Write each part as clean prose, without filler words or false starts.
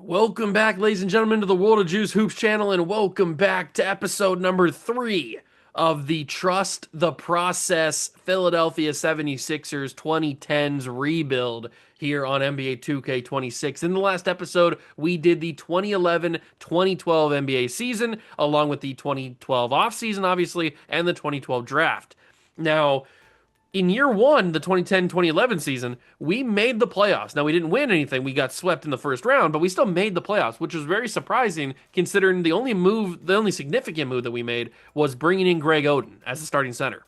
Welcome back, ladies and gentlemen, to the World of Juice Hoops channel, and welcome back to episode number 3 of the Trust the Process Philadelphia 76ers 2010s rebuild here on NBA 2K26. In the last episode, we did the 2011-2012 NBA season, along with the 2012 offseason, obviously, and the 2012 draft. Now, in year one, the 2010-2011 season, we made the playoffs. Now, we didn't win anything. We got swept in the first round, but we still made the playoffs, which was very surprising considering the only significant move that we made was bringing in Greg Oden as the starting center.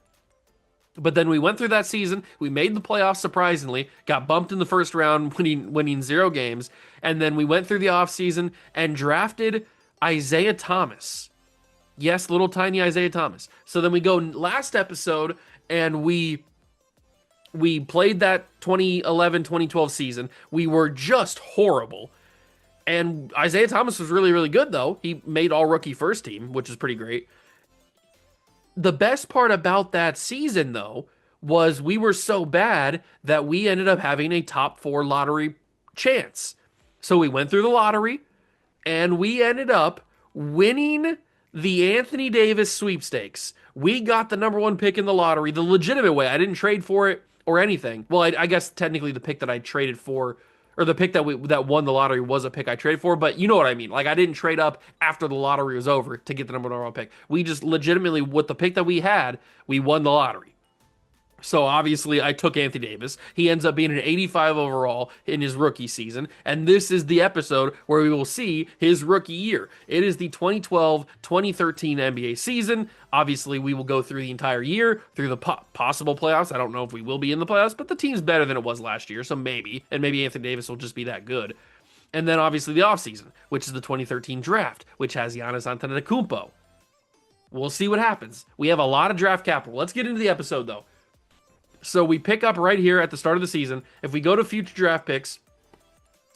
But then we went through that season. We made the playoffs surprisingly, got bumped in the first round, winning 0 games. And then we went through the offseason and drafted Isaiah Thomas. Yes, little tiny Isaiah Thomas. So then we go last episode and we played that 2011-2012 season. We were just horrible. And Isaiah Thomas was really, really good, though. He made all-rookie first team, which is pretty great. The best part about that season, though, was we were so bad that we ended up having a top 4 lottery chance. So we went through the lottery, and we ended up winning the Anthony Davis sweepstakes. We got the number 1 pick in the lottery, the legitimate way. I didn't trade for it or anything. Well, I guess technically the pick that I traded for, or the pick that won the lottery was a pick I traded for, but you know what I mean. Like, I didn't trade up after the lottery was over to get the number 1 pick. We just legitimately, with the pick that we had, we won the lottery. So obviously I took Anthony Davis. He ends up being an 85 overall in his rookie season. And this is the episode where we will see his rookie year. It is the 2012-2013 NBA season. Obviously we will go through the entire year, through the possible playoffs. I don't know if we will be in the playoffs, but the team's better than it was last year. So maybe. And maybe Anthony Davis will just be that good. And then obviously the offseason, which is the 2013 draft, which has Giannis Antetokounmpo. We'll see what happens. We have a lot of draft capital. Let's get into the episode though. So we pick up right here at the start of the season. If we go to future draft picks,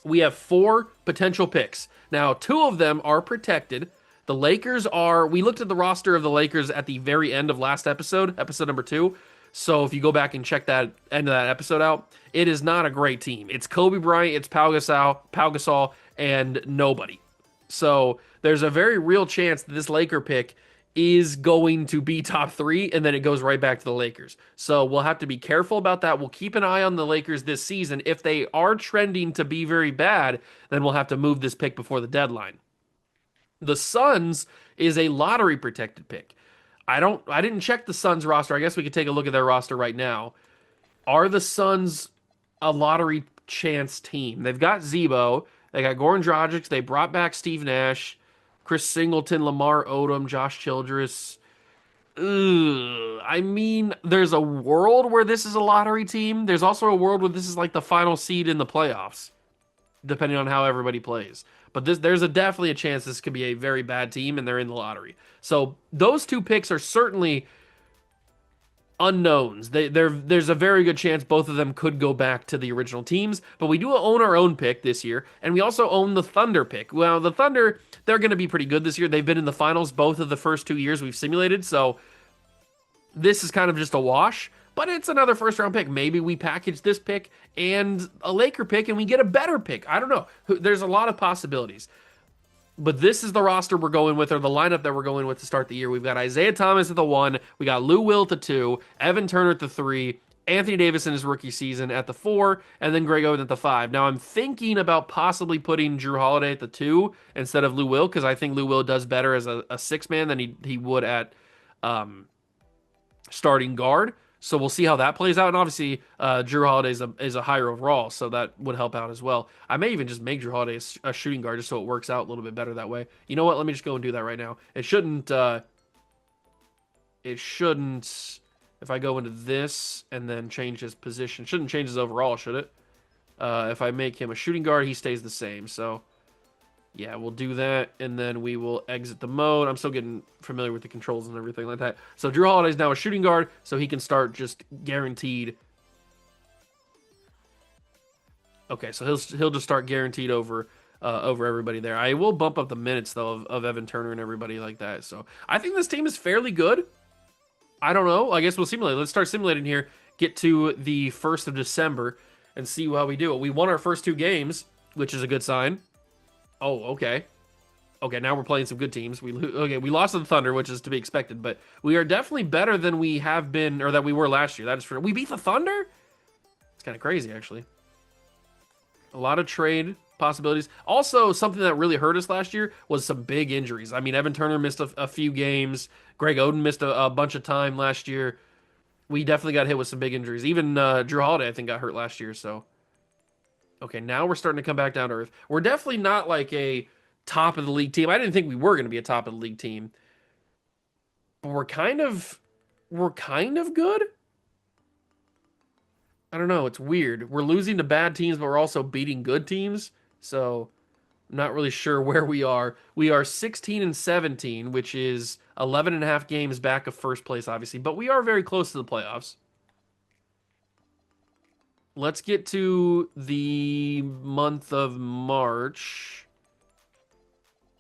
we have 4 potential picks. Now, 2 of them are protected. The Lakers are, we looked at the roster of the Lakers at the very end of last episode, episode number 2. So if you go back and check that end of that episode out, it is not a great team. It's Kobe Bryant, it's Pau Gasol, and nobody. So there's a very real chance that this Laker pick is going to be top 3, and then it goes right back to the Lakers. So we'll have to be careful about that. We'll keep an eye on the Lakers this season. If they are trending to be very bad, then we'll have to move this pick before the deadline. The Suns is a lottery protected pick. I didn't check the Suns roster. I guess we could take a look at their roster right now. Are the Suns a lottery chance team? They've got Zebo, they got Goran Dragic, they brought back Steve Nash, Chris Singleton, Lamar Odom, Josh Childress. I mean, there's a world where this is a lottery team. There's also a world where this is like the final seed in the playoffs, depending on how everybody plays. But there's definitely a chance this could be a very bad team and they're in the lottery. So those 2 picks are certainly unknowns. There's a very good chance both of them could go back to the original teams, but we do own our own pick this year, and we also own the Thunder pick. Well, the Thunder, they're going to be pretty good this year. They've been in the finals both of the first 2 years we've simulated, so this is kind of just a wash, but it's another first-round pick. Maybe we package this pick and a Laker pick, and we get a better pick. I don't know. There's a lot of possibilities. But this is the roster we're going with, or the lineup that we're going with to start the year. We've got Isaiah Thomas at the 1, we got Lou Will at the 2, Evan Turner at the 3, Anthony Davis in his rookie season at the 4, and then Greg Oden at the 5. Now I'm thinking about possibly putting Jrue Holiday at the 2 instead of Lou Will, because I think Lou Will does better as a 6-man than he would at starting guard. So we'll see how that plays out. And obviously, Jrue Holiday is a higher overall, so that would help out as well. I may even just make Jrue Holiday a shooting guard just so it works out a little bit better that way. You know what? Let me just go and do that right now. It shouldn't, if I go into this and then change his position, shouldn't change his overall, should it? If I make him a shooting guard, he stays the same. So yeah, we'll do that, and then we will exit the mode. I'm still getting familiar with the controls and everything like that. So Jrue Holiday is now a shooting guard, so he can start just guaranteed. Okay, so he'll just start guaranteed over everybody there. I will bump up the minutes though of Evan Turner and everybody like that. So I think this team is fairly good. I don't know. I guess we'll simulate. Let's start simulating here. Get to the 1st of December and see how we do. We won our first 2 games, which is a good sign. Oh, okay. Okay, now we're playing some good teams. We lost to the Thunder, which is to be expected, but we are definitely better than we have been, or that we were last year. That is for we beat the Thunder. It's kind of crazy, actually. A lot of trade possibilities. Also, something that really hurt us last year was some big injuries. I mean, Evan Turner missed a few games. Greg Oden missed a bunch of time last year. We definitely got hit with some big injuries. Even Drew Holiday, I think, got hurt last year. So, okay, now we're starting to come back down to earth. We're definitely not like a top of the league team. I didn't think we were going to be a top of the league team, but we're kind of good. I don't know. It's weird. We're losing to bad teams, but we're also beating good teams. So I'm not really sure where we are. We are 16 and 17, which is 11 and a half games back of first place, obviously, but we are very close to the playoffs. Let's get to the month of March.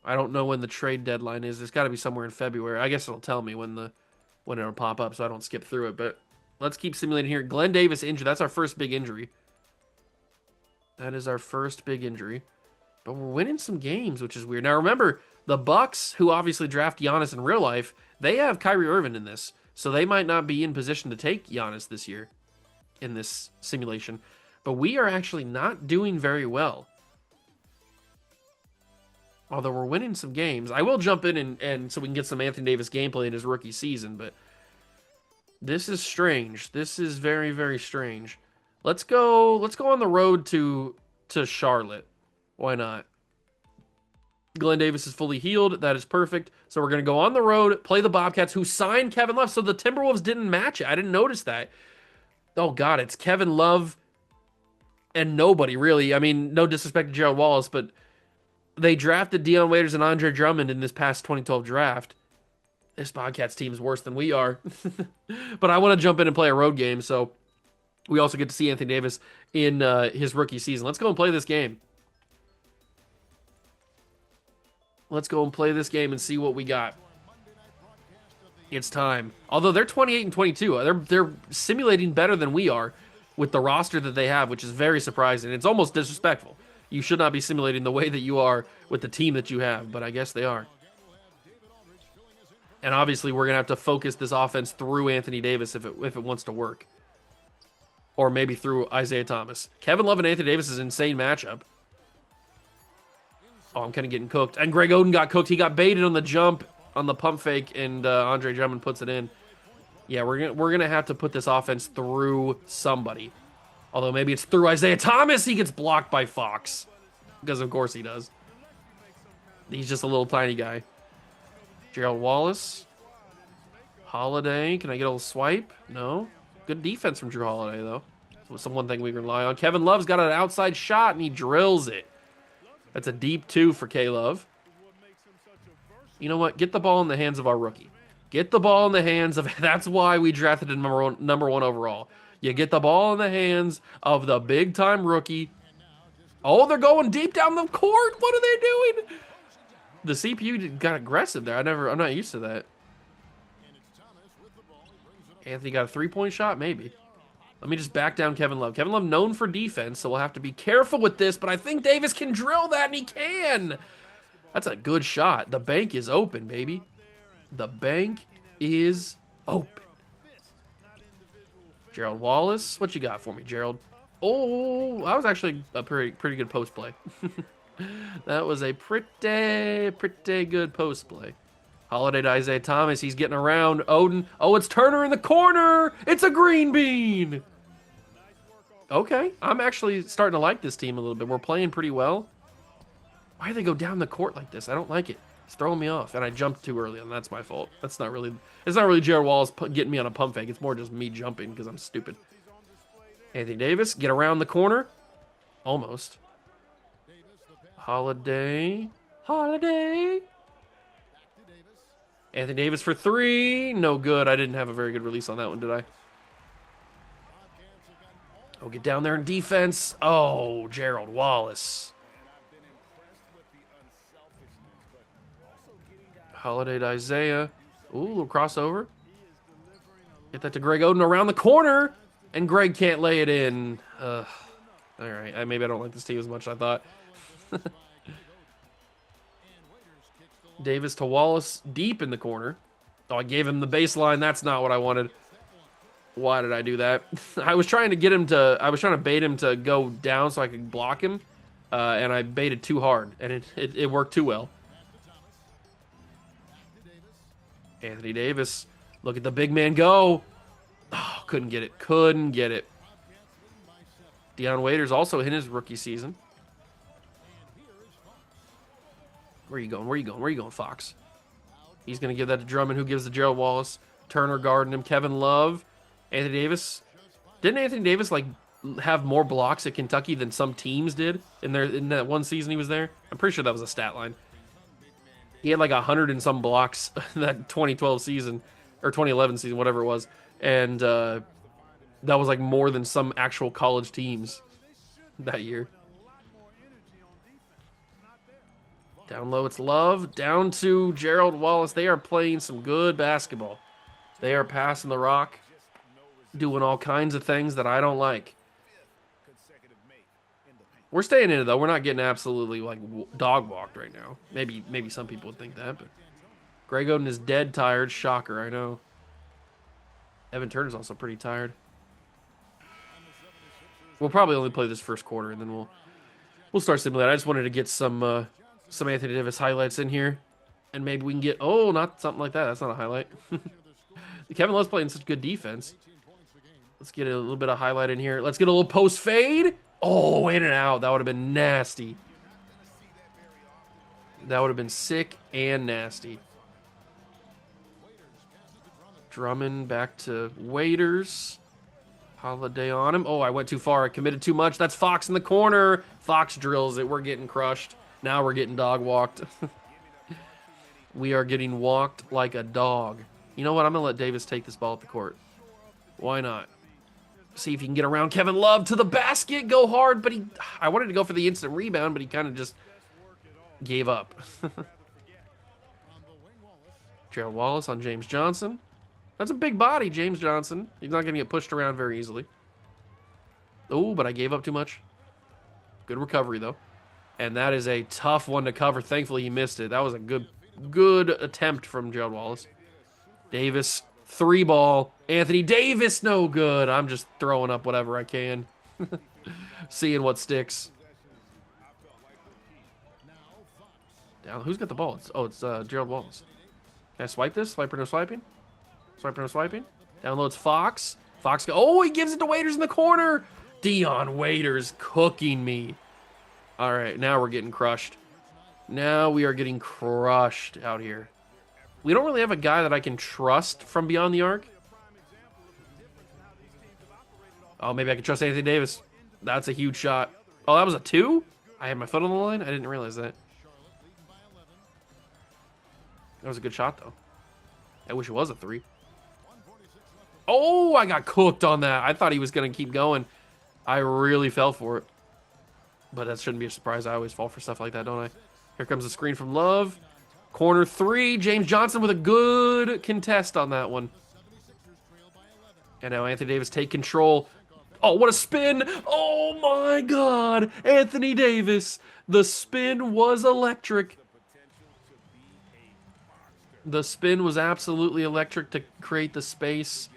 I don't know when the trade deadline is. There's got to be somewhere in February. I guess it'll tell me when it'll pop up, so I don't skip through it. But let's keep simulating here. Glenn Davis injured. That's our first big injury. That is our first big injury. But we're winning some games, which is weird. Now remember, the Bucks, who obviously draft Giannis in real life, they have Kyrie Irving in this, so they might not be in position to take Giannis this year in this simulation. But we are actually not doing very well. Although we're winning some games. I will jump in and so we can get some Anthony Davis gameplay in his rookie season, but this is strange. This is very, very strange. Let's go on the road to Charlotte. Why not? Glenn Davis is fully healed. That is perfect. So we're going to go on the road, play the Bobcats, who signed Kevin Love. So the Timberwolves didn't match it. I didn't notice that. Oh, God, it's Kevin Love and nobody, really. I mean, no disrespect to Gerald Wallace, but they drafted Dion Waiters and Andre Drummond in this past 2012 draft. This Bobcats team is worse than we are. But I want to jump in and play a road game, so we also get to see Anthony Davis in his rookie season. Let's go and play this game. Let's go and play this game and see what we got. It's time. Although they're 28 and 22. They're simulating better than we are with the roster that they have, which is very surprising. It's almost disrespectful. You should not be simulating the way that you are with the team that you have, but I guess they are. And obviously, we're going to have to focus this offense through Anthony Davis if it wants to work. Or maybe through Isaiah Thomas. Kevin Love and Anthony Davis is an insane matchup. Oh, I'm kind of getting cooked. And Greg Oden got cooked. He got baited on the jump, on the pump fake, and Andre Drummond puts it in. Yeah, we're gonna have to put this offense through somebody. Although maybe it's through Isaiah Thomas. He gets blocked by Fox. Because of course he does. He's just a little tiny guy. Gerald Wallace. Holiday. Can I get a little swipe? No. Good defense from Drew Holiday, though. That's one thing we can rely on. Kevin Love's got an outside shot, and he drills it. That's a deep 2 for K-Love. You know what? Get the ball in the hands of our rookie. Get the ball in the hands of... That's why we drafted him number one overall. You get the ball in the hands of the big-time rookie. Oh, they're going deep down the court. What are they doing? The CPU got aggressive there. I'm not used to that. Anthony got a three-point shot? Maybe. Let me just back down Kevin Love. Kevin Love known for defense, so we'll have to be careful with this, but I think Davis can drill that, and he can. That's a good shot. The bank is open, baby. The bank is open. Gerald Wallace, what you got for me, Gerald? Oh, that was actually a pretty good post play. That was a pretty good post play. Holiday to Isaiah Thomas. He's getting around. Oden. Oh, it's Turner in the corner. It's a green bean. Okay. I'm actually starting to like this team a little bit. We're playing pretty well. Why do they go down the court like this? I don't like it. It's throwing me off. And I jumped too early, and that's my fault. It's not really Jared Wallace getting me on a pump fake. It's more just me jumping because I'm stupid. Anthony Davis, get around the corner. Almost. Holiday. Anthony Davis for 3. No good. I didn't have a very good release on that one, did I? Oh, get down there in defense. Oh, Gerald Wallace. Holiday to Isaiah. Ooh, a little crossover. Get that to Greg Oden around the corner. And Greg can't lay it in. All right. Maybe I don't like this team as much as I thought. Davis to Wallace deep in the corner. Oh, I gave him the baseline. That's not what I wanted. Why did I do that? I was trying to get him to, I was trying to bait him to go down so I could block him. And I baited too hard, and it worked too well. Anthony Davis, look at the big man go. Oh, couldn't get it. Couldn't get it. Dion Waiters also in his rookie season. Where are you going? Where are you going? Where are you going, Fox? He's going to give that to Drummond, who gives to Gerald Wallace. Turner guarding him. Kevin Love. Anthony Davis. Didn't Anthony Davis, like, have more blocks at Kentucky than some teams did in that one season he was there? I'm pretty sure that was a stat line. He had like 100 and some blocks that 2012 season, or 2011 season, whatever it was. And that was like more than some actual college teams that year. Down low, it's Love. Down to Gerald Wallace. They are playing some good basketball. They are passing the rock, doing all kinds of things that I don't like. We're staying in it, though. We're not getting absolutely, like, dog-walked right now. Maybe some people would think that, but Greg Oden is dead tired. Shocker, I know. Evan Turner's also pretty tired. We'll probably only play this first quarter, and then we'll start simulating. I just wanted to get some Anthony Davis highlights in here, and maybe we can get... Oh, not something like that. That's not a highlight. Kevin Love's playing such good defense. Let's get a little bit of highlight in here. Let's get a little post fade. Oh, in and out. That would have been nasty. That would have been sick and nasty. Drummond back to Waiters. Holiday on him. Oh, I went too far. I committed too much. That's Fox in the corner. Fox drills it. We're getting crushed. Now we're getting dog walked. We are getting walked like a dog. You know what? I'm going to let Davis take this ball at the court. Why not? See if you can get around Kevin Love to the basket. Go hard, but I wanted to go for the instant rebound, but he kind of just gave up. Gerald Wallace on James Johnson. That's a big body, James Johnson. He's not going to get pushed around very easily. Oh, but I gave up too much. Good recovery, though. And that is a tough one to cover. Thankfully, he missed it. That was a good attempt from Gerald Wallace. Davis, 3-ball. Anthony Davis, no good. I'm just throwing up whatever I can. Seeing what sticks. Down. Who's got the ball? It's Gerald Wallace. Can I swipe this? Swiper, no swiping? Swiper, no swiping? Down low, it's Fox. Fox, oh, he gives it to Waiters in the corner. Dion Waiters cooking me. All right, now we're getting crushed. Now we are getting crushed out here. We don't really have a guy that I can trust from beyond the arc. Oh, maybe I can trust Anthony Davis. That's a huge shot. Oh, that was a 2? I had my foot on the line? I didn't realize that. That was a good shot, though. I wish it was a 3. Oh, I got cooked on that. I thought he was going to keep going. I really fell for it. But that shouldn't be a surprise. I always fall for stuff like that, don't I? Here comes the screen from Love. Corner 3. James Johnson with a good contest on that one. And now Anthony Davis take control. Oh, what a spin. Oh, my God. Anthony Davis. The spin was electric. The spin was absolutely electric to create the space.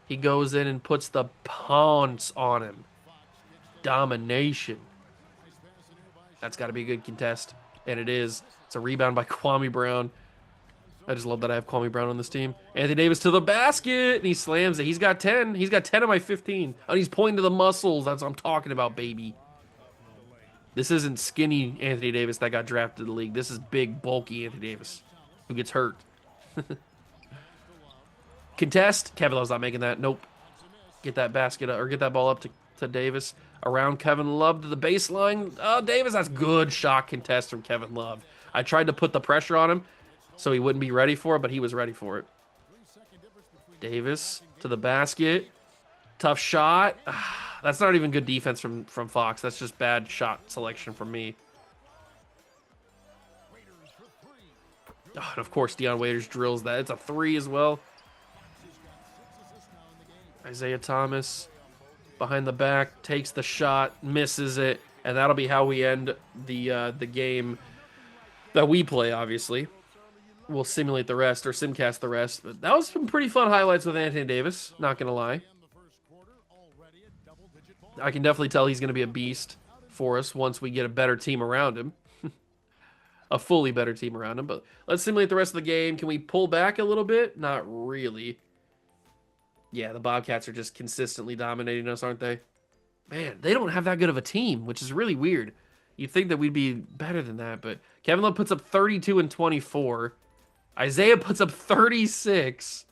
He goes in and puts the pounce on him. Domination. That's got to be a good contest. And it is. It's a rebound by Kwame Brown. I just love that I have Kwame Brown on this team. Anthony Davis to the basket. And he slams it. He's got 10. He's got 10 of my 15. And he's pointing to the muscles. That's what I'm talking about, baby. This isn't skinny Anthony Davis that got drafted to the league. This is big, bulky Anthony Davis who gets hurt. Contest. Kevin Love's not making that. Nope. Get that basket or get that ball up to Davis. Around Kevin Love to the baseline. Oh, Davis, that's good shot contest from Kevin Love. I tried to put the pressure on him so he wouldn't be ready for it, but he was ready for it. Davis to the basket. Tough shot. That's not even good defense from Fox. That's just bad shot selection from me. Oh, and of course, Dion Waiters drills that. It's a 3 as well. Isaiah Thomas behind the back takes the shot, misses it, and that'll be how we end the game. that we play, obviously. We'll simulate the rest or simcast the rest. But that was some pretty fun highlights with Anthony Davis, not going to lie. I can definitely tell he's going to be a beast for us once we get a better team around him. A fully better team around him. But let's simulate the rest of the game. Can we pull back a little bit? Not really. Yeah, the Bobcats are just consistently dominating us, aren't they? Man, they don't have that good of a team, which is really weird. You'd think that we'd be better than that, but Kevin Love puts up 32 and 24. Isaiah puts up 36.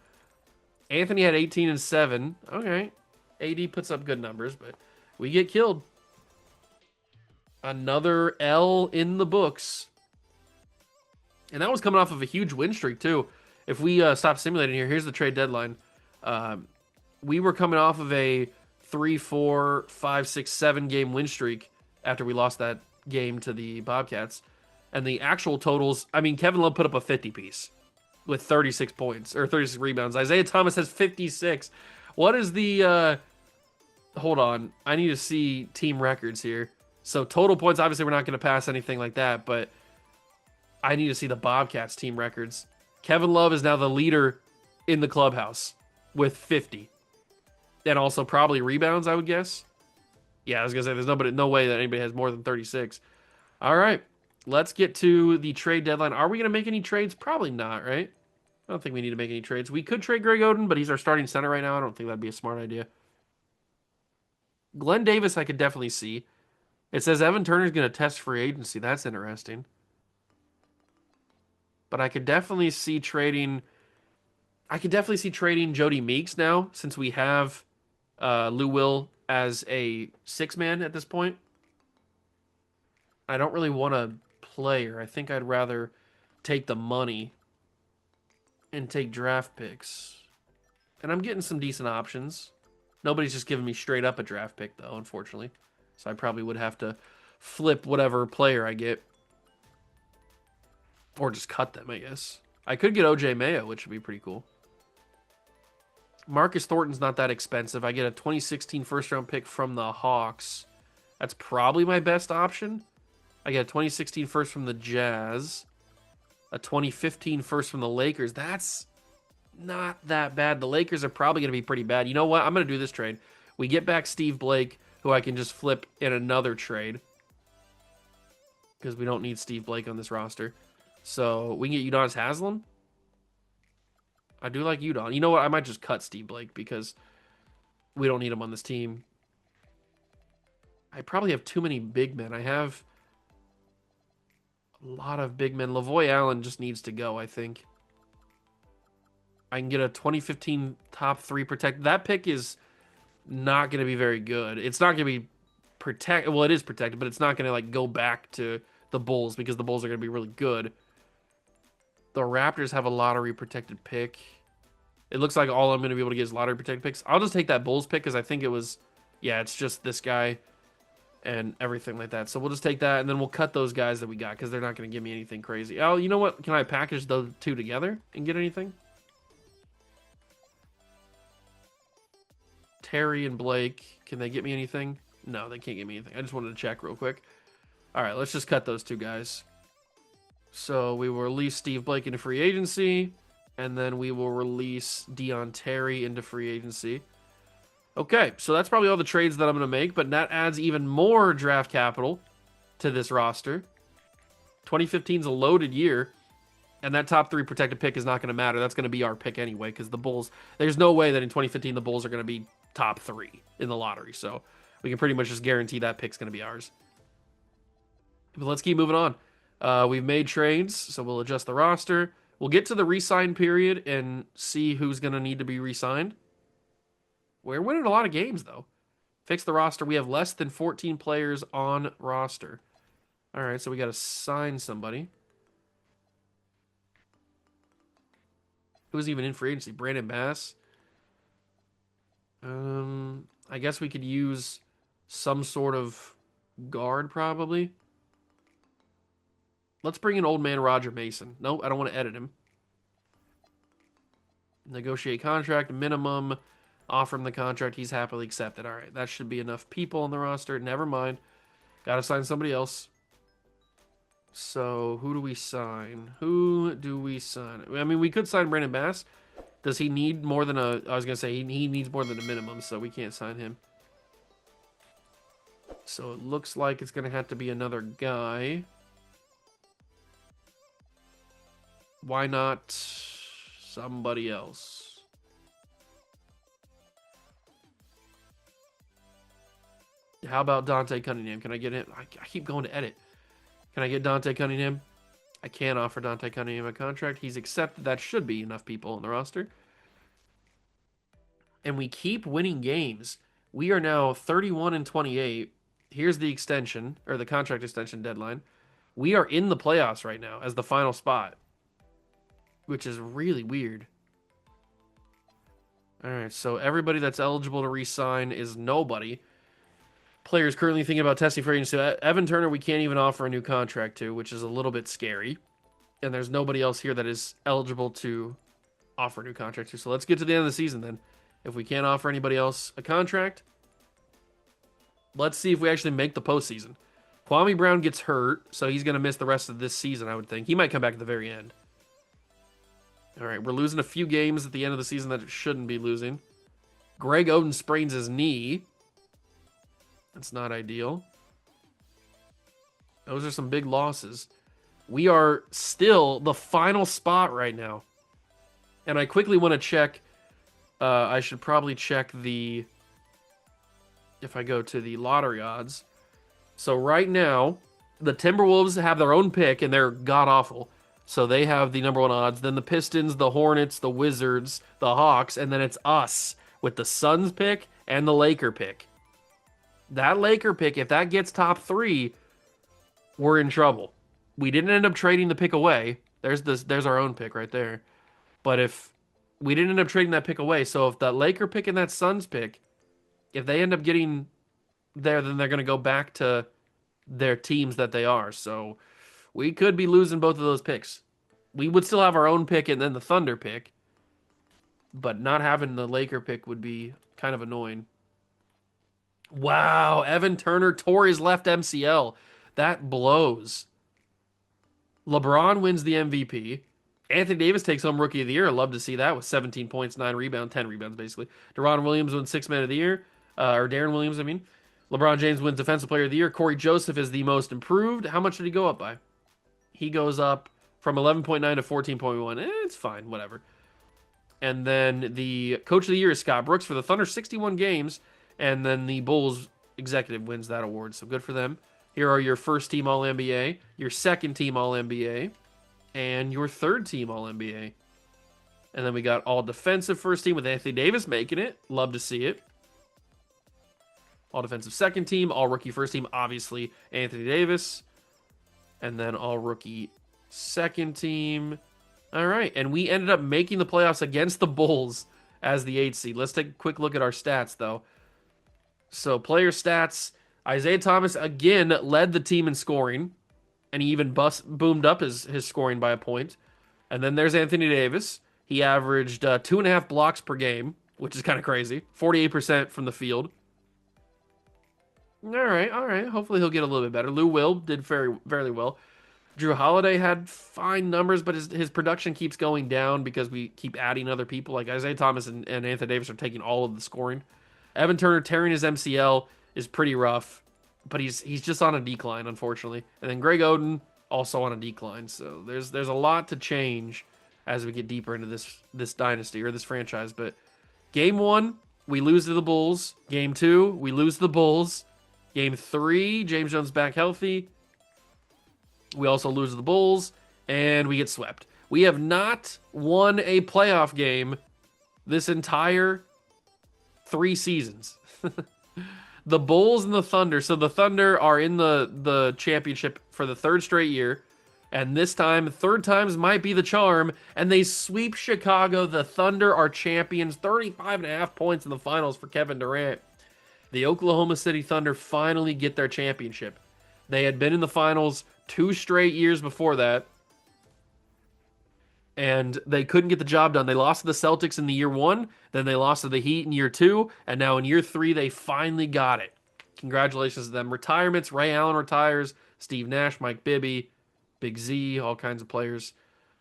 Anthony had 18 and 7. Okay. AD puts up good numbers, but we get killed. Another L in the books. And that was coming off of a huge win streak, too. If we stop simulating here, here's the trade deadline. We were coming off of a 3, 4, 5, 6, 7 game win streak after we lost that game to the Bobcats. And the actual totals, I mean, Kevin Love put up a 50 piece with 36 points or 36 rebounds. Isaiah Thomas has 56. What is the hold on. I need to see team records here. So total points, obviously we're not going to pass anything like that, but I need to see the Bobcats team records. Kevin Love is now the leader in the clubhouse with 50. And also probably rebounds, I would guess. Yeah, I was going to say there's no way that anybody has more than 36. All right. Let's get to the trade deadline. Are we going to make any trades? Probably not, right? I don't think we need to make any trades. We could trade Greg Oden, but he's our starting center right now. I don't think that'd be a smart idea. Glenn Davis, I could definitely see. It says Evan Turner's going to test free agency. That's interesting. But I could definitely see trading... Jody Meeks now, since we have Lou Will as a 6-man at this point. I don't really want a player. I think I'd rather take the money and take draft picks. And I'm getting some decent options. Nobody's just giving me straight up a draft pick, though, unfortunately. So I probably would have to flip whatever player I get. Or just cut them, I guess. I could get OJ Mayo, which would be pretty cool. Marcus Thornton's not that expensive. I get a 2016 first-round pick from the Hawks. That's probably my best option. I get a 2016 first from the Jazz. A 2015 first from the Lakers. That's not that bad. The Lakers are probably going to be pretty bad. You know what? I'm going to do this trade. We get back Steve Blake, who I can just flip in another trade. Because we don't need Steve Blake on this roster. So we can get Udonis Haslem. I do like Udon. You know what? I might just cut Steve Blake because we don't need him on this team. I probably have too many big men. I have a lot of big men. Lavoy Allen just needs to go, I think. I can get a 2015 top 3 protect. That pick is not going to be very good. It's not going to be protected. Well, it is protected, but it's not going to like go back to the Bulls because the Bulls are going to be really good. The Raptors have a lottery protected pick. It looks like all I'm going to be able to get is lottery protected picks. I'll just take that Bulls pick because I think it was, yeah, it's just this guy and everything like that. So we'll just take that and then we'll cut those guys that we got because they're not going to give me anything crazy. Oh, you know what? Can I package those two together and get anything? Terry and Blake, can they get me anything? No, they can't get me anything. I just wanted to check real quick. All right, let's just cut those two guys. So we will release Steve Blake into free agency, and then we will release Deon Terry into free agency. Okay, so that's probably all the trades that I'm going to make, but that adds even more draft capital to this roster. 2015 is a loaded year, and that top 3 protected pick is not going to matter. That's going to be our pick anyway, because the Bulls, there's no way that in 2015 the Bulls are going to be top 3 in the lottery, so we can pretty much just guarantee that pick's going to be ours. But let's keep moving on. We've made trades, so we'll adjust the roster. We'll get to the re-sign period and see who's going to need to be re-signed. We're winning a lot of games, though. Fix the roster. We have less than 14 players on roster. All right, so we got to sign somebody. Who's even in free agency? Brandon Bass. I guess we could use some sort of guard, probably. Let's bring in old man Roger Mason. No, I don't want to edit him. Negotiate contract, minimum. Offer him the contract. He's happily accepted. All right, that should be enough people on the roster. Never mind. Got to sign somebody else. So who do we sign? Who do we sign? I mean, we could sign Brandon Bass. Does he need more than a? I was gonna say he needs more than a minimum, so we can't sign him. So it looks like it's gonna have to be another guy. Why not somebody else? How about Dante Cunningham? Can I get him? I keep going to edit. Can I get Dante Cunningham? I can't offer Dante Cunningham a contract. He's accepted. That should be enough people on the roster. And we keep winning games. We are now 31 and 28. Here's the extension, or the contract extension deadline. We are in the playoffs right now as the final spot, which is really weird. All right, so everybody that's eligible to re-sign is nobody. Players currently thinking about testing for agency. So Evan Turner, we can't even offer a new contract to, which is a little bit scary. And there's nobody else here that is eligible to offer a new contract to. So let's get to the end of the season then. If we can't offer anybody else a contract, let's see if we actually make the postseason. Kwame Brown gets hurt, so he's going to miss the rest of this season, I would think. He might come back at the very end. All right, we're losing a few games at the end of the season that it shouldn't be losing. Greg Oden sprains his knee. That's not ideal. Those are some big losses. We are still the final spot right now. And I quickly want to check. I should probably check the... If I go to the lottery odds. So right now, the Timberwolves have their own pick, and they're god-awful. So they have the number one odds. Then the Pistons, the Hornets, the Wizards, the Hawks, and then it's us with the Suns pick and the Laker pick. That Laker pick, if that gets top 3, we're in trouble. We didn't end up trading the pick away. There's our own pick right there. But if we didn't end up trading that pick away, so if that Laker pick and that Suns pick, if they end up getting there, then they're going to go back to their teams that they are. So we could be losing both of those picks. We would still have our own pick and then the Thunder pick, but not having the Laker pick would be kind of annoying. Wow, Evan Turner tore his left MCL. That blows. LeBron wins the MVP. Anthony Davis takes home Rookie of the Year. I'd love to see that with 17 points, 9 rebounds, 10 rebounds, basically. Deron Williams wins Sixth Man of the Year. Or Darren Williams, I mean. LeBron James wins Defensive Player of the Year. Corey Joseph is the most improved. How much did he go up by? He goes up from 11.9 to 14.1. It's fine, whatever. And then the Coach of the Year is Scott Brooks for the Thunder, 61 games. And then the Bulls executive wins that award, so good for them. Here are your first team All-NBA, your second team All-NBA, and your third team All-NBA. And then we got all defensive first team with Anthony Davis making it. Love to see it. All defensive second team, all rookie first team, obviously Anthony Davis. And then all rookie second team. All right, and we ended up making the playoffs against the Bulls as the 8th seed. Let's take a quick look at our stats, though. So player stats, Isaiah Thomas again led the team in scoring, and he even boomed up his scoring by a point. And then there's Anthony Davis. He averaged 2.5 blocks per game, which is kind of crazy. 48% from the field. All right. Hopefully he'll get a little bit better. Lou Will did fairly well. Drew Holiday had fine numbers, but his production keeps going down because we keep adding other people. Like Isaiah Thomas and Anthony Davis are taking all of the scoring. Evan Turner tearing his MCL is pretty rough, but he's just on a decline, unfortunately. And then Greg Oden also on a decline. So there's a lot to change as we get deeper into this dynasty or this franchise. But game 1, we lose to the Bulls. Game 2, we lose to the Bulls. Game 3, James Jones back healthy. We also lose to the Bulls, and we get swept. We have not won a playoff game this entire 3 seasons. The Bulls and the Thunder. So the Thunder are in the championship for the 3rd straight year. And this time, 3rd times might be the charm. And they sweep Chicago. The Thunder are champions. 35.5 points in the finals for Kevin Durant. The Oklahoma City Thunder finally get their championship. They had been in the finals 2 straight years before that. And they couldn't get the job done. They lost to the Celtics in the year 1, then they lost to the Heat in year 2, and now in year 3 they finally got it. Congratulations to them. Retirements: Ray Allen retires, Steve Nash, Mike Bibby. Big Z, all kinds of players.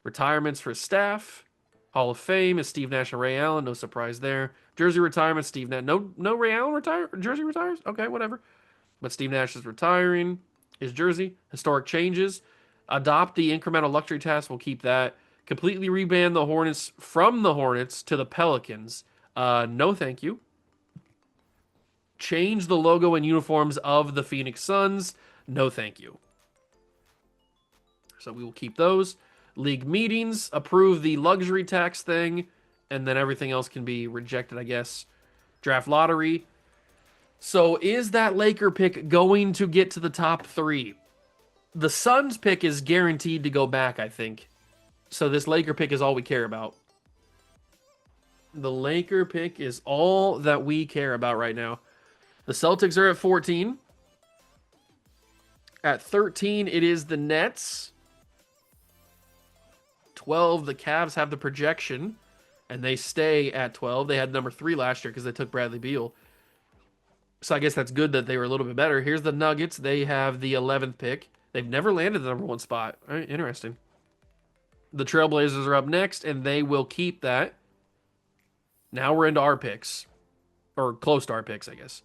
Retirements for staff. Hall of Fame is Steve Nash and Ray Allen. No surprise there. Jersey retirement, Steve Nash. No Ray Allen jersey retires? Okay, whatever. But Steve Nash is retiring his jersey. Historic changes. Adopt the incremental luxury task. We'll keep that. Completely rebrand the Hornets from the Hornets to the Pelicans. No, thank you. Change the logo and uniforms of the Phoenix Suns. No, thank you. So we will keep those. League meetings, approve the luxury tax thing, and then everything else can be rejected, I guess. Draft lottery. So is that Laker pick going to get to the top 3? The Suns pick is guaranteed to go back, I think. So this Laker pick is all we care about. The Laker pick is all that we care about right now. The Celtics are at 14. At 13, it is the Nets. 12, the Cavs have the projection, and they stay at 12. They had number 3 last year because they took Bradley Beal. So I guess that's good that they were a little bit better. Here's the Nuggets. They have the 11th pick. They've never landed the number 1 spot. All right, interesting. The Trailblazers are up next, and they will keep that. Now we're into our picks. Or close to our picks, I guess.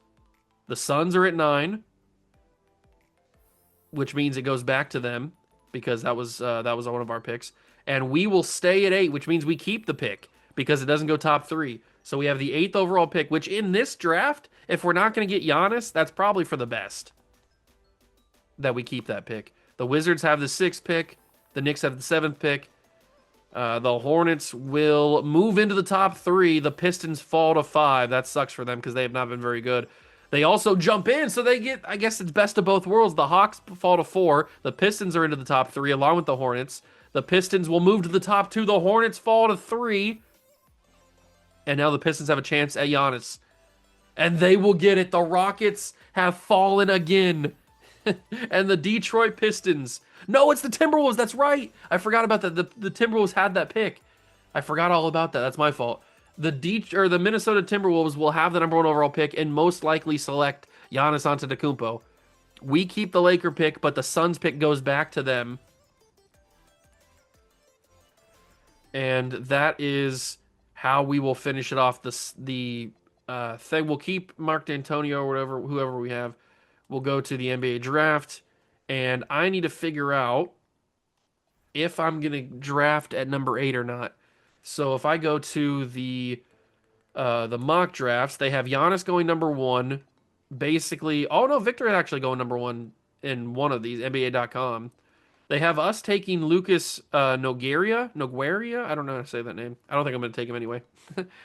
The Suns are at 9, which means it goes back to them because that was one of our picks. And we will stay at 8, which means we keep the pick because it doesn't go top 3. So we have the 8th overall pick, which in this draft, if we're not going to get Giannis, that's probably for the best that we keep that pick. The Wizards have the 6th pick. The Knicks have the 7th pick. The Hornets will move into the top 3. The Pistons fall to 5. That sucks for them because they have not been very good. They also jump in, so they get, I guess it's best of both worlds. The Hawks fall to 4. The Pistons are into the top 3 along with the Hornets. The Pistons will move to the top 2. The Hornets fall to 3. And now the Pistons have a chance at Giannis. And they will get it. The Rockets have fallen again. And the Detroit Pistons. No, it's the Timberwolves. That's right. I forgot about that. The Timberwolves had that pick. I forgot all about that. That's my fault. The Minnesota Timberwolves will have the number 1 overall pick and most likely select Giannis Antetokounmpo. We keep the Laker pick, but the Suns pick goes back to them. And that is how we will finish it off. The thing, we'll keep Mark D'Antonio or whoever we have. We'll go to the NBA draft, and I need to figure out if I'm going to draft at number 8 or not. So if I go to the mock drafts, they have Giannis going number 1. Basically, oh no, Victor is actually going number 1 in one of these, NBA.com. They have us taking Lucas Nogueira. I don't know how to say that name. I don't think I'm going to take him anyway.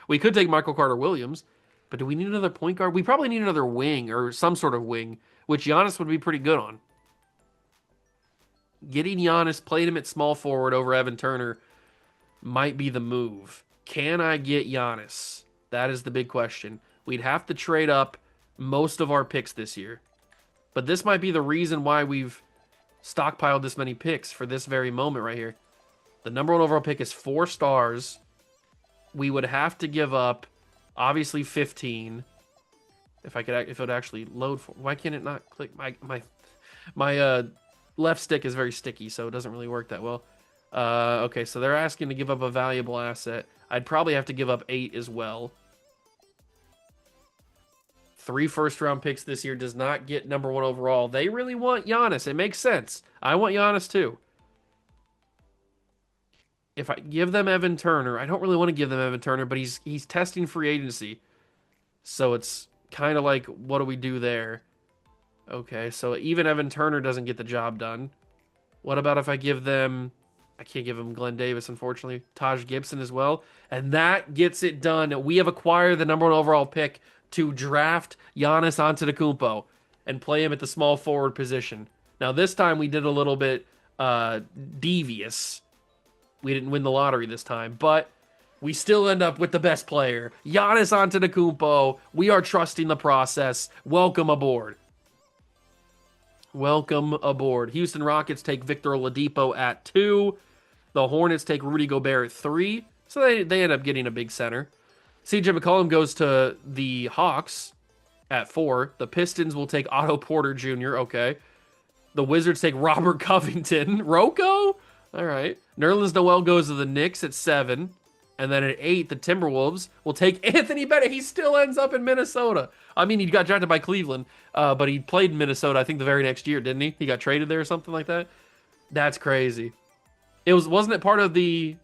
We could take Michael Carter-Williams, but do we need another point guard? We probably need another wing or some sort of wing, which Giannis would be pretty good on. Getting Giannis, playing him at small forward over Evan Turner might be the move. Can I get Giannis? That is the big question. We'd have to trade up most of our picks this year. But this might be the reason why we've stockpiled this many picks for this very moment right here. The number 1 overall pick is 4 stars. We would have to give up, obviously, 15. If it would actually load for. Why can't it not click? My left stick is very sticky, so it doesn't really work that well. Okay, so they're asking to give up a valuable asset. I'd probably have to give up 8 as well. 3 first-round picks this year does not get number 1 overall. They really want Giannis. It makes sense. I want Giannis too. If I give them Evan Turner, I don't really want to give them Evan Turner, but he's testing free agency. So it's kind of like, what do we do there? Okay, so even Evan Turner doesn't get the job done. What about if I give them... I can't give him Glenn Davis, unfortunately. Taj Gibson as well. And that gets it done. We have acquired the number 1 overall pick to draft Giannis Antetokounmpo and play him at the small forward position. Now, this time we did a little bit devious. We didn't win the lottery this time, but we still end up with the best player. Giannis Antetokounmpo. We are trusting the process. Welcome aboard. Welcome aboard. Houston Rockets take Victor Oladipo at 2. The Hornets take Rudy Gobert at 3. So they end up getting a big center. CJ McCollum goes to the Hawks at 4. The Pistons will take Otto Porter Jr. Okay. The Wizards take Robert Covington. Rocco? All right. Nerlens Noel goes to the Knicks at 7. And then at 8, the Timberwolves will take Anthony Bennett. He still ends up in Minnesota. I mean, he got drafted by Cleveland, but he played in Minnesota, I think, the very next year, didn't he? He got traded there or something like that. That's crazy. Wasn't it part of the...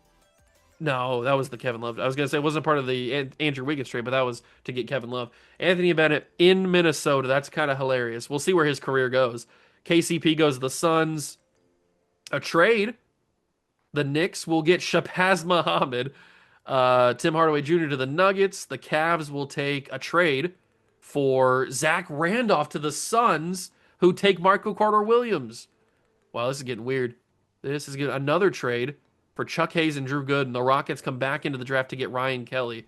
No, that was the Kevin Love. I was going to say it wasn't part of the Andrew Wiggins trade, but that was to get Kevin Love. Anthony Bennett in Minnesota. That's kind of hilarious. We'll see where his career goes. KCP goes to the Suns. A trade. The Knicks will get Shabazz Muhammad. Tim Hardaway Jr. to the Nuggets. The Cavs will take a trade for Zach Randolph to the Suns, who take Marco Carter-Williams. Wow, this is getting weird. This is getting another trade for Chuck Hayes and Drew Gooden. The Rockets come back into the draft to get Ryan Kelly.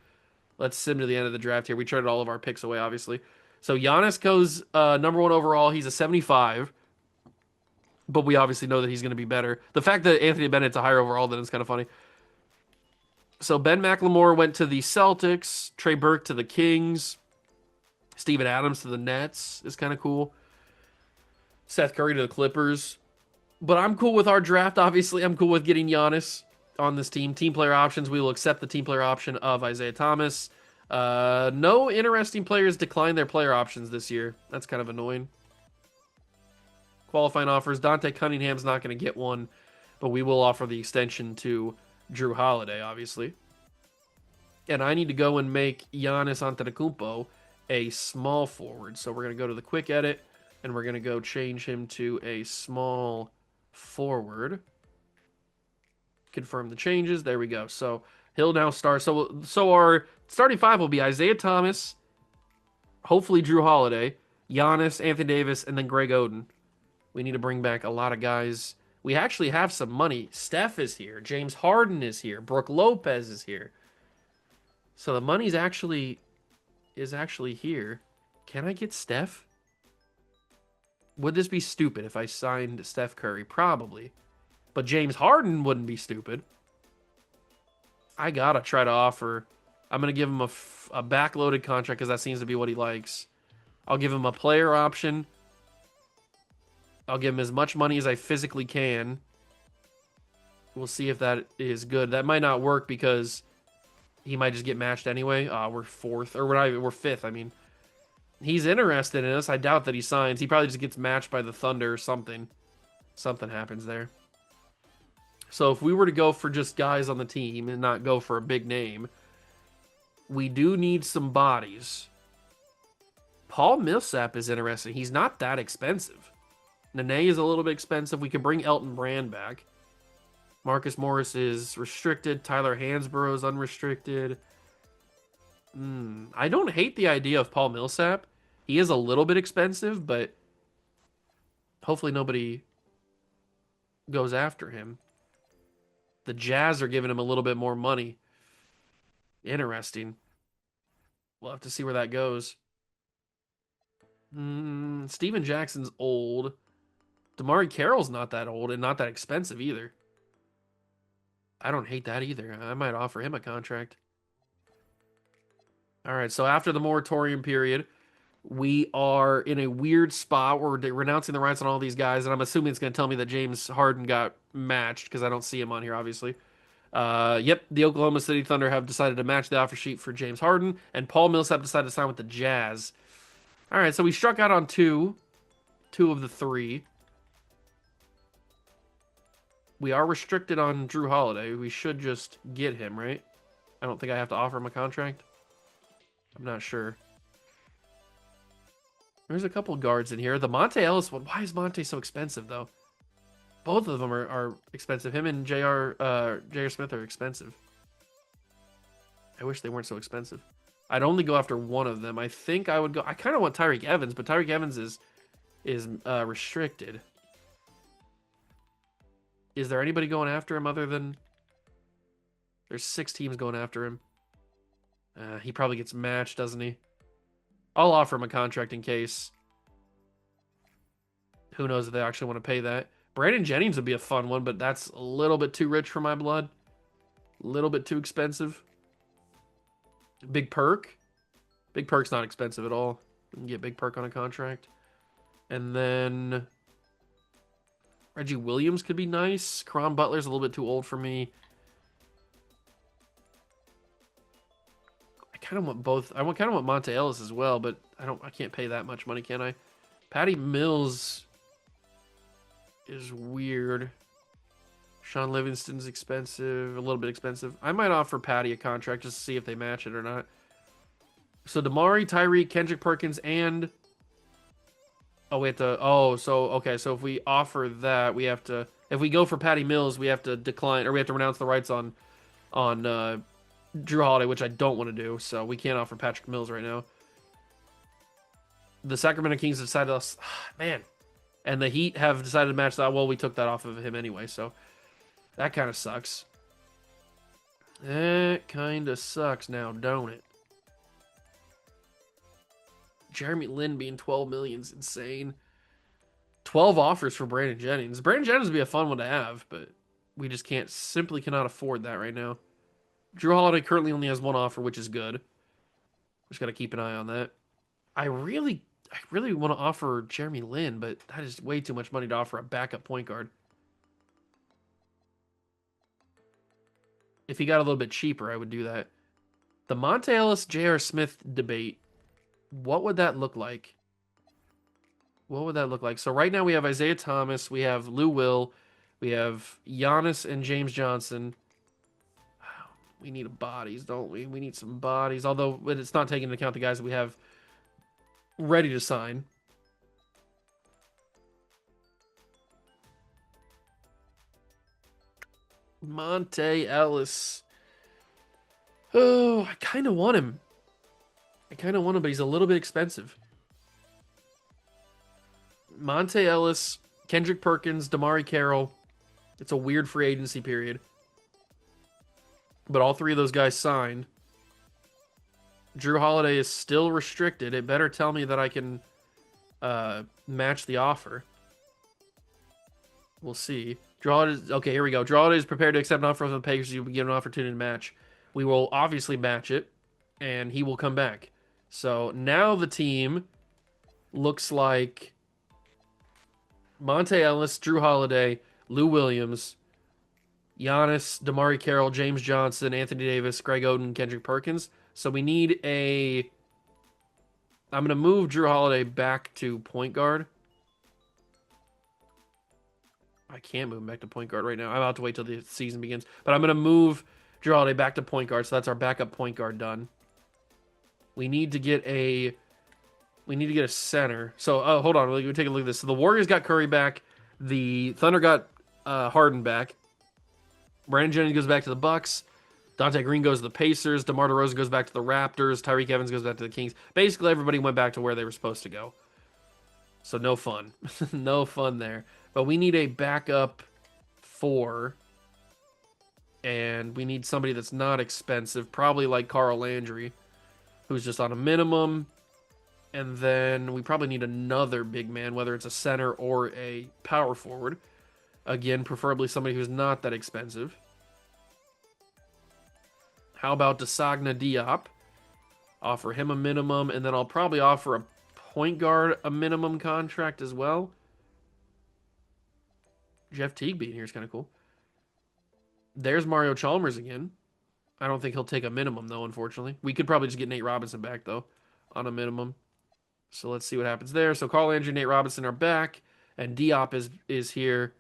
Let's sim to the end of the draft here. We traded all of our picks away, obviously. So Giannis goes number 1 overall. He's a 75. But we obviously know that he's going to be better. The fact that Anthony Bennett's a higher overall than is kind of funny. So Ben McLemore went to the Celtics. Trey Burke to the Kings. Steven Adams to the Nets is kind of cool. Seth Curry to the Clippers. But I'm cool with our draft, obviously. I'm cool with getting Giannis on this team. Team player options. We will accept the team player option of Isaiah Thomas. No interesting players decline their player options this year. That's kind of annoying. Qualifying offers. Dante Cunningham's not going to get one, but we will offer the extension to Drew Holiday, obviously. And I need to go and make Giannis Antetokounmpo a small forward. So we're going to go to the quick edit, and we're going to go change him to a small forward. Confirm the changes. There we go. So he'll now start. So our starting 5 will be Isaiah Thomas, hopefully Drew Holiday, Giannis, Anthony Davis, and then Greg Oden. We need to bring back a lot of guys. We actually have some money. Steph is here. James Harden is here. Brooke Lopez is here. So the money's actually here. Can I get Steph? Would this be stupid if I signed Steph Curry? Probably. But James Harden wouldn't be stupid. I gotta try to offer. I'm going to give him a backloaded contract because that seems to be what he likes. I'll give him a player option. I'll give him as much money as I physically can. We'll see if that is good. That might not work because he might just get matched anyway. We're 4th. Or we're 5th, I mean. He's interested in us. I doubt that he signs. He probably just gets matched by the Thunder or something. Something happens there. So if we were to go for just guys on the team and not go for a big name, we do need some bodies. Paul Millsap is interesting. He's not that expensive. Nene is a little bit expensive. We could bring Elton Brand back. Marcus Morris is restricted. Tyler Hansborough is unrestricted. I don't hate the idea of Paul Millsap. He is a little bit expensive, but hopefully nobody goes after him. The Jazz are giving him a little bit more money. Interesting. We'll have to see where that goes. Steven Jackson's old. DeMarre Carroll's not that old and not that expensive either. I don't hate that either. I might offer him a contract. All right, so after the moratorium period, we are in a weird spot. We're renouncing the rights on all these guys, and I'm assuming it's going to tell me that James Harden got matched because I don't see him on here, obviously. Yep, the Oklahoma City Thunder have decided to match the offer sheet for James Harden, and Paul Millsap decided to sign with the Jazz. All right, so we struck out on two of the 3. We are restricted on Drew Holiday. We should just get him, right? I don't think I have to offer him a contract. I'm not sure. There's a couple guards in here. The Monte Ellis one. Why is Monte so expensive, though? Both of them are expensive. Him and J.R. Smith are expensive. I wish they weren't so expensive. I'd only go after one of them. I think I would go... I kind of want Tyreek Evans, but Tyreek Evans is restricted. Is there anybody going after him other than... There's 6 teams going after him. He probably gets matched, doesn't he? I'll offer him a contract in case. Who knows if they actually want to pay that. Brandon Jennings would be a fun one, but that's a little bit too rich for my blood. A little bit too expensive. Big Perk. Big Perk's not expensive at all. We can get Big Perk on a contract. And then Reggie Williams could be nice. Caron Butler's a little bit too old for me. I kind of want both. I kind of want Monte Ellis as well, but I can't pay that much money, can I? Patty Mills is weird. Sean Livingston's expensive, a little bit expensive. I might offer Patty a contract just to see if they match it or not. So Damari, Tyreek, Kendrick Perkins, and oh, we have to. Oh, so okay. So if we offer that, we have to. If we go for Patty Mills, we have to decline, or we have to renounce the rights on Drew Holiday, which I don't want to do. So we can't offer Patrick Mills right now. The Sacramento Kings decided us, man, and the Heat have decided to match that. Well, we took that off of him anyway, so that kind of sucks. That kind of sucks now, don't it? Jeremy Lin being 12 million is insane. 12 offers for Brandon Jennings. Brandon Jennings would be a fun one to have, but we just simply cannot afford that right now. Drew Holiday currently only has one offer, which is good. Just got to keep an eye on that. I really want to offer Jeremy Lin, but that is way too much money to offer a backup point guard. If he got a little bit cheaper, I would do that. The Monte Ellis, J.R. Smith debate. What would that look like? What would that look like? So right now we have Isaiah Thomas, we have Lou Will, we have Giannis and James Johnson. We need bodies, don't we? We need some bodies, although it's not taking into account the guys that we have ready to sign. Monte Ellis. Oh, I kind of want him. But he's a little bit expensive. Monte Ellis, Kendrick Perkins, Damari Carroll. It's a weird free agency period. But all three of those guys signed. Drew Holiday is still restricted. It better tell me that I can match the offer. We'll see. Drew Holiday, okay, here we go. Drew Holiday is prepared to accept an offer from the Pacers. You'll be given an opportunity to match. We will obviously match it, and he will come back. So now the team looks like Monte Ellis, Drew Holiday, Lou Williams, Giannis, Damari Carroll, James Johnson, Anthony Davis, Greg Oden, Kendrick Perkins. So we need a... I'm going to move Drew Holiday back to point guard. I can't move him back to point guard right now. I'm about to wait till the season begins. But I'm going to move Drew Holiday back to point guard. So that's our backup point guard done. We need to get a center. So, hold on. We'll take a look at this. So the Warriors got Curry back. The Thunder got Harden back. Brandon Jennings goes back to the Bucks. Dante Green goes to the Pacers. DeMar DeRozan goes back to the Raptors. Tyreek Evans goes back to the Kings. Basically, everybody went back to where they were supposed to go. So no fun. No fun there. But we need a backup 4. And we need somebody that's not expensive. Probably like Carl Landry, who's just on a minimum. And then we probably need another big man, whether it's a center or a power forward. Again, preferably somebody who's not that expensive. How about Desagna Diop? Offer him a minimum, and then I'll probably offer a point guard a minimum contract as well. Jeff Teague being here is kind of cool. There's Mario Chalmers again. I don't think he'll take a minimum, though, unfortunately. We could probably just get Nate Robinson back, though, on a minimum. So let's see what happens there. So Carl Landry and Nate Robinson are back, and Diop is here.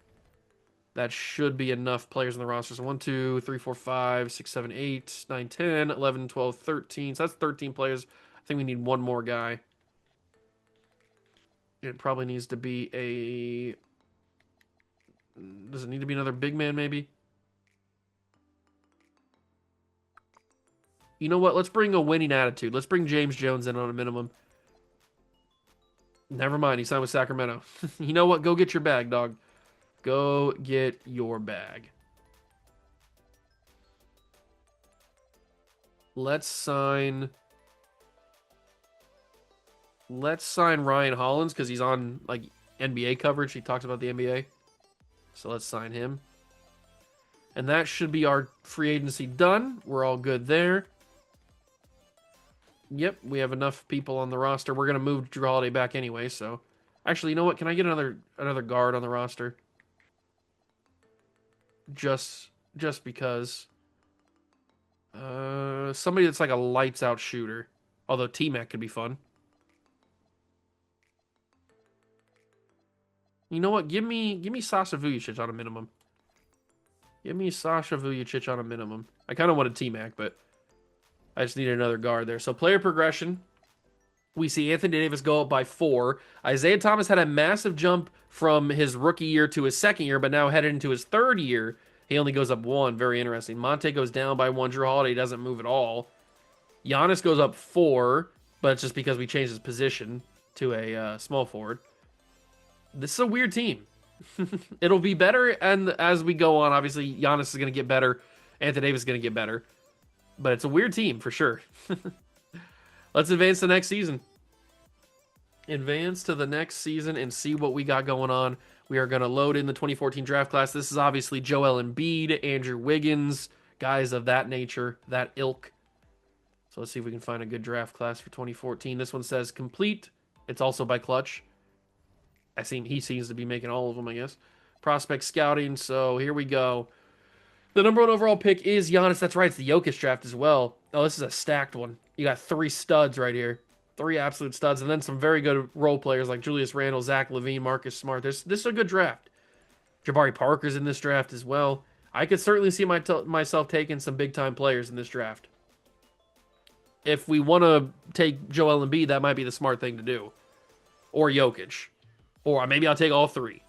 That should be enough players on the roster. So 1, 2, 3, 4, 5, 6, 7, 8, 9, 10, 11, 12, 13. So that's 13 players. I think we need one more guy. It probably needs to be a... Does it need to be another big man, maybe? You know what? Let's bring a winning attitude. Let's bring James Jones in on a minimum. Never mind. He signed with Sacramento. You know what? Go get your bag, dog. Go get your bag. Let's sign Ryan Hollins because he's on like NBA coverage. He talks about the NBA. So let's sign him. And that should be our free agency done. We're all good there. Yep, we have enough people on the roster. We're going to move Drew Holiday back anyway, so... Actually, you know what? Can I get another guard on the roster? just because. Somebody that's like a lights out shooter. Although T-Mac could be fun. You know what? Give me Sasha Vujacic on a minimum. Give me Sasha Vujacic on a minimum. I kind of wanted T-Mac, but I just needed another guard there. So player progression. We see Anthony Davis go up by 4. Isaiah Thomas had a massive jump from his rookie year to his second year, but now headed into his third year, he only goes up 1. Very interesting. Monte goes down by 1. Drew Holiday doesn't move at all. Giannis goes up 4, but it's just because we changed his position to a small forward. This is a weird team. It'll be better, and as we go on, obviously, Giannis is going to get better. Anthony Davis is going to get better. But it's a weird team, for sure. Let's advance to the next season. Advance to the next season and see what we got going on. We are going to load in the 2014 draft class. This is obviously Joel Embiid, Andrew Wiggins, guys of that nature, that ilk. So let's see if we can find a good draft class for 2014. This one says complete. It's also by Clutch. He seems to be making all of them, I guess. Prospect scouting. So here we go. The number 1 overall pick is Giannis. That's right. It's the Jokic draft as well. Oh, this is a stacked one. You got 3 studs right here. 3 absolute studs. And then some very good role players like Julius Randle, Zach LaVine, Marcus Smart. This is a good draft. Jabari Parker's in this draft as well. I could certainly see myself taking some big-time players in this draft. If we want to take Joel Embiid, that might be the smart thing to do. Or Jokic. Or maybe I'll take all 3.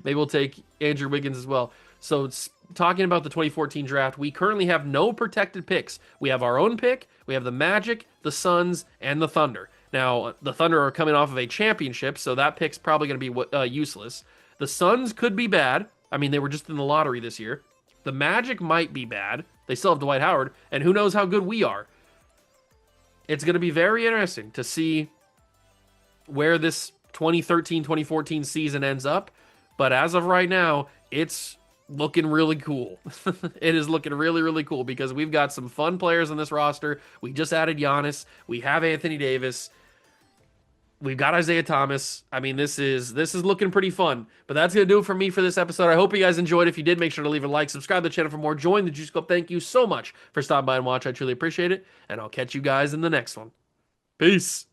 Maybe we'll take Andrew Wiggins as well. So talking about the 2014 draft, we currently have no protected picks. We have our own pick. We have the Magic, the Suns, and the Thunder. Now, the Thunder are coming off of a championship, so that pick's probably going to be useless. The Suns could be bad. I mean, they were just in the lottery this year. The Magic might be bad. They still have Dwight Howard, and who knows how good we are. It's going to be very interesting to see where this 2013-2014 season ends up. But as of right now, it's looking really cool. It is looking really, really cool because we've got some fun players on this roster. We just added Giannis. We have Anthony Davis. We've got Isaiah Thomas. I mean, this is looking pretty fun. But that's going to do it for me for this episode. I hope you guys enjoyed. If you did, make sure to leave a like, subscribe to the channel for more. Join the Juice Club. Thank you so much for stopping by and watch. I truly appreciate it. And I'll catch you guys in the next one. Peace.